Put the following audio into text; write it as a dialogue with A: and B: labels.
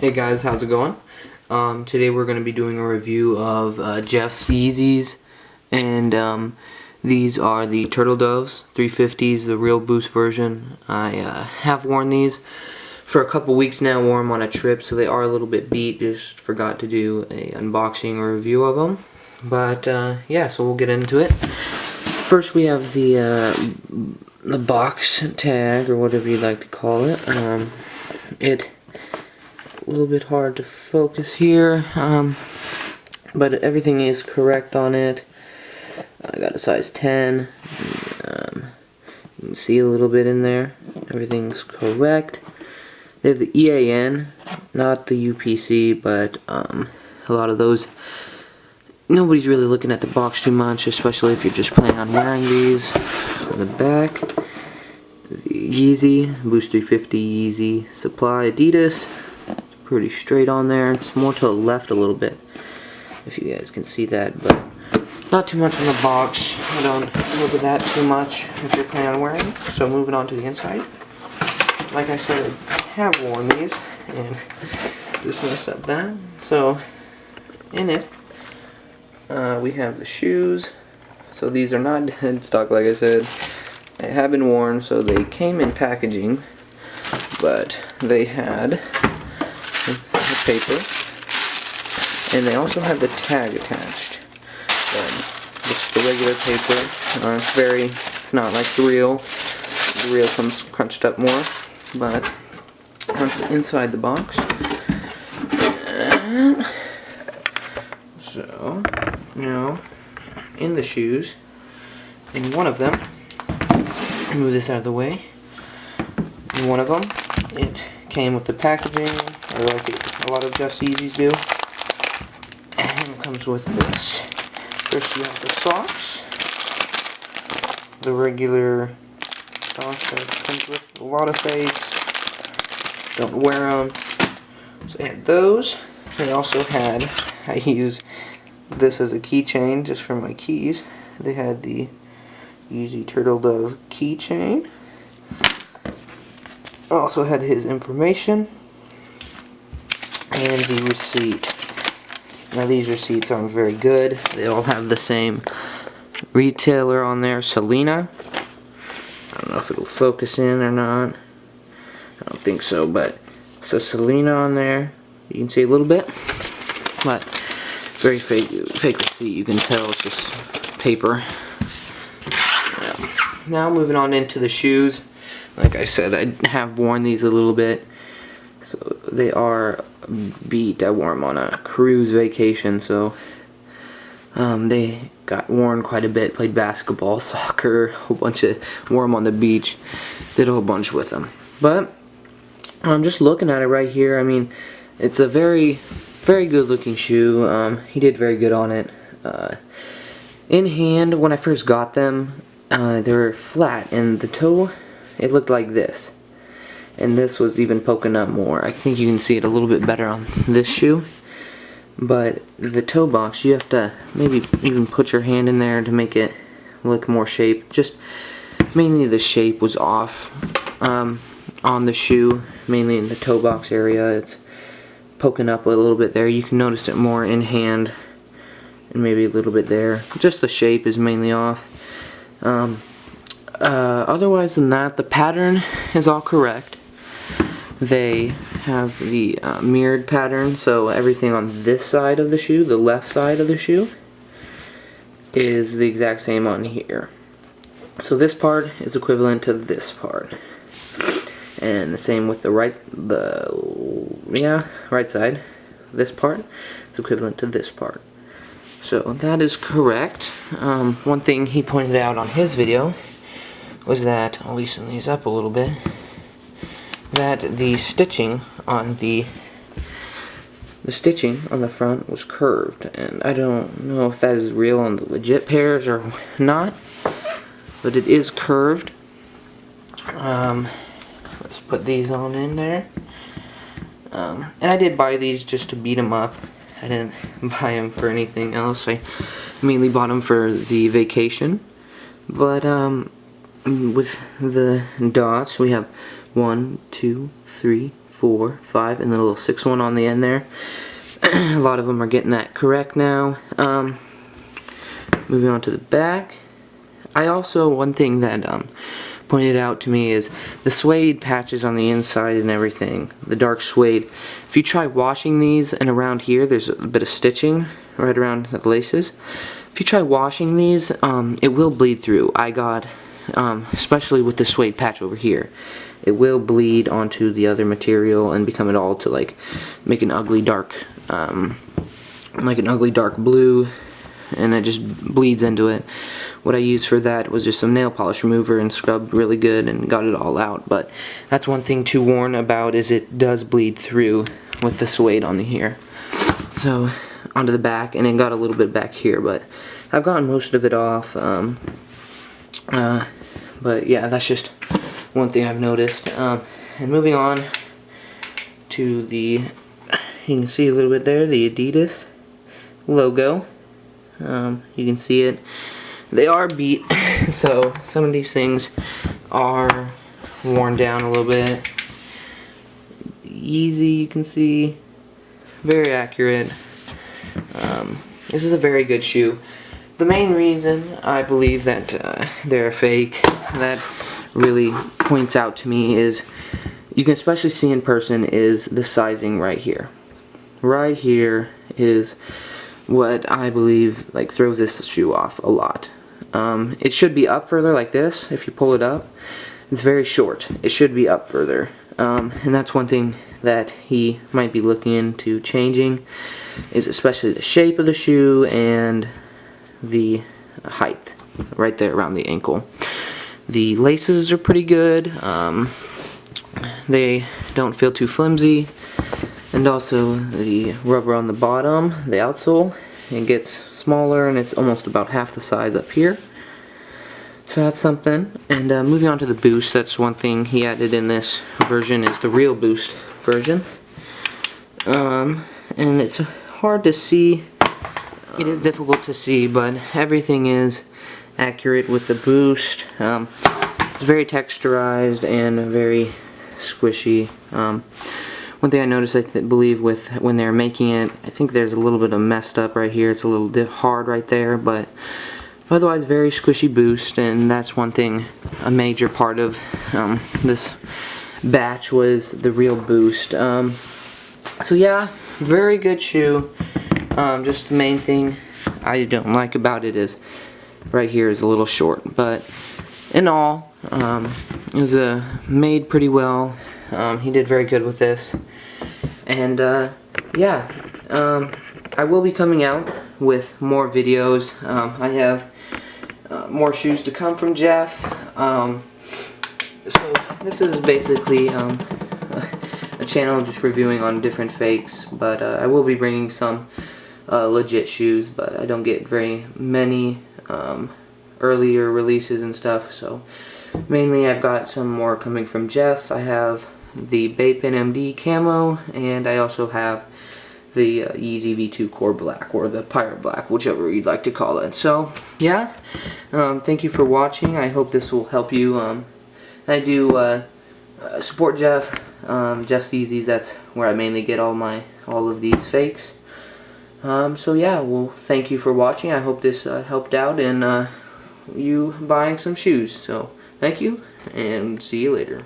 A: Hey guys, how's it going? Today we're going to be doing a review of Jeff's Yeezys, and these are the Turtle Doves 350s, the real boost version. I have worn these for a couple weeks now, wore them on a trip, so they are a little bit beat. Just forgot to do a unboxing or review of them. But yeah, so we'll get into it. First we have the box tag, or whatever you'd like to call it. A little bit hard to focus here, but everything is correct on it. I got a size 10. You can see a little bit in there. Everything's correct. They have the EAN, not the UPC, but a lot of those, nobody's really looking at the box too much, especially if you're just planning on wearing these. On the back, the Yeezy, Boost 350 Yeezy Supply Adidas. Pretty straight on there. It's more to the left a little bit, if you guys can see that, but not too much on the box. I don't look at that too much if you're planning on wearing. So moving on to the inside. Like I said, I have worn these and just messed up that. So in it, we have the shoes. So these are not dead stock, like I said. They have been worn, so they came in packaging, but they had the paper, and they also have the tag attached. Just the regular paper. It's not like the real. The real comes crunched up more, but that's inside the box. So now in the shoes, in one of them, move this out of the way. In one of them, it came with the packaging, or like a lot of Jeff's Yeezys do, and it comes with this. First you have the socks, the regular socks that comes with a lot of fakes, don't wear them, so I had those. They also had, I use this as a keychain just for my keys. They had the Yeezy Turtle Dove keychain. Also had his information and the receipt. Now these receipts aren't very good. They all have the same retailer on there, Selena. I don't know if it'll focus in or not. I don't think so, but so Selena on there. You can see a little bit, but very fake receipt. You can tell it's just paper. Yeah. Now moving on into the shoes. Like I said, I have worn these a little bit, so they are beat. I wore them on a cruise vacation, so they got worn quite a bit. Played basketball, soccer, a whole bunch of, wore them on the beach, did a whole bunch with them. But I'm just looking at it right here. I mean, it's a very, very good looking shoe. He did very good on it. In hand, when I first got them, they were flat, and the toe, it looked like this, and this was even poking up more. I think you can see it a little bit better on this shoe, but the toe box, you have to maybe even put your hand in there to make it look more shaped. Just mainly the shape was off on the shoe, mainly in the toe box area. It's poking up a little bit there. You can notice it more in hand, and maybe a little bit there. Just the shape is mainly off. Otherwise than that, the pattern is all correct. They have the mirrored pattern, so everything on this side of the shoe, the left side of the shoe, is the exact same on here. So this part is equivalent to this part, and the same with the right side. This part is equivalent to this part. So that is correct. One thing he pointed out on his video was that, I'll loosen these up a little bit, that the stitching on the front was curved, and I don't know if that is real on the legit pairs or not, but it is curved. Let's put these on in there. And I did buy these just to beat them up. I didn't buy them for anything else. I mainly bought them for the vacation. But with the dots, we have 1, 2, 3, 4, 5, and the little 6 one on the end there. A lot of them are getting that correct now. Moving on to the back. I also, one thing that pointed out to me is the suede patches on the inside and everything, the dark suede. If you try washing these, and around here there's a bit of stitching right around the laces. If you try washing these, it will bleed through. I got, especially with the suede patch over here, it will bleed onto the other material and become it all to like make an ugly dark, like an ugly dark blue, and it just bleeds into it. What I used for that was just some nail polish remover and scrubbed really good and got it all out. But that's one thing to warn about, is it does bleed through with the suede on the here. So onto the back, and it got a little bit back here, but I've gotten most of it off. But yeah, that's just one thing I've noticed. And moving on to the, you can see a little bit there, the Adidas logo. You can see it. They are beat, so some of these things are worn down a little bit. Yeezy, you can see, very accurate. This is a very good shoe. The main reason I believe that they're fake, that really points out to me, is you can especially see in person, is the sizing right here. Right here is what I believe like throws this shoe off a lot. It should be up further like this. If you pull it up, it's very short. It should be up further, and that's one thing that he might be looking into changing, is especially the shape of the shoe and the height right there around the ankle. The laces are pretty good. They don't feel too flimsy. And also the rubber on the bottom, the outsole, it gets smaller and it's almost about half the size up here. So that's something. And moving on to the boost, that's one thing he added in this version, is the real boost version. And it's hard to see. It is difficult to see, but everything is accurate with the boost. It's very texturized and very squishy. One thing I noticed, I believe, with when they're making it, I think there's a little bit of messed up right here. It's a little hard right there, but otherwise very squishy boost, and that's one thing, a major part of this batch was the real boost. So yeah, very good shoe. Just the main thing I don't like about it is right here is a little short, but in all, it was made pretty well. He did very good with this, and yeah, I will be coming out with more videos. I have more shoes to come from Jeff. So this is basically a channel just reviewing on different fakes, but I will be bringing some legit shoes, but I don't get very many earlier releases and stuff, so mainly I've got some more coming from Jeff. I have the Baypin MD camo, and I also have the Yeezy V2 Core Black, or the Pirate Black, whichever you'd like to call it. So yeah, thank you for watching. I hope this will help you. I do support Jeff, Jeff's Yeezys. That's where I mainly get all of these fakes. So yeah, well, thank you for watching. I hope this helped out in you buying some shoes. So thank you, and see you later.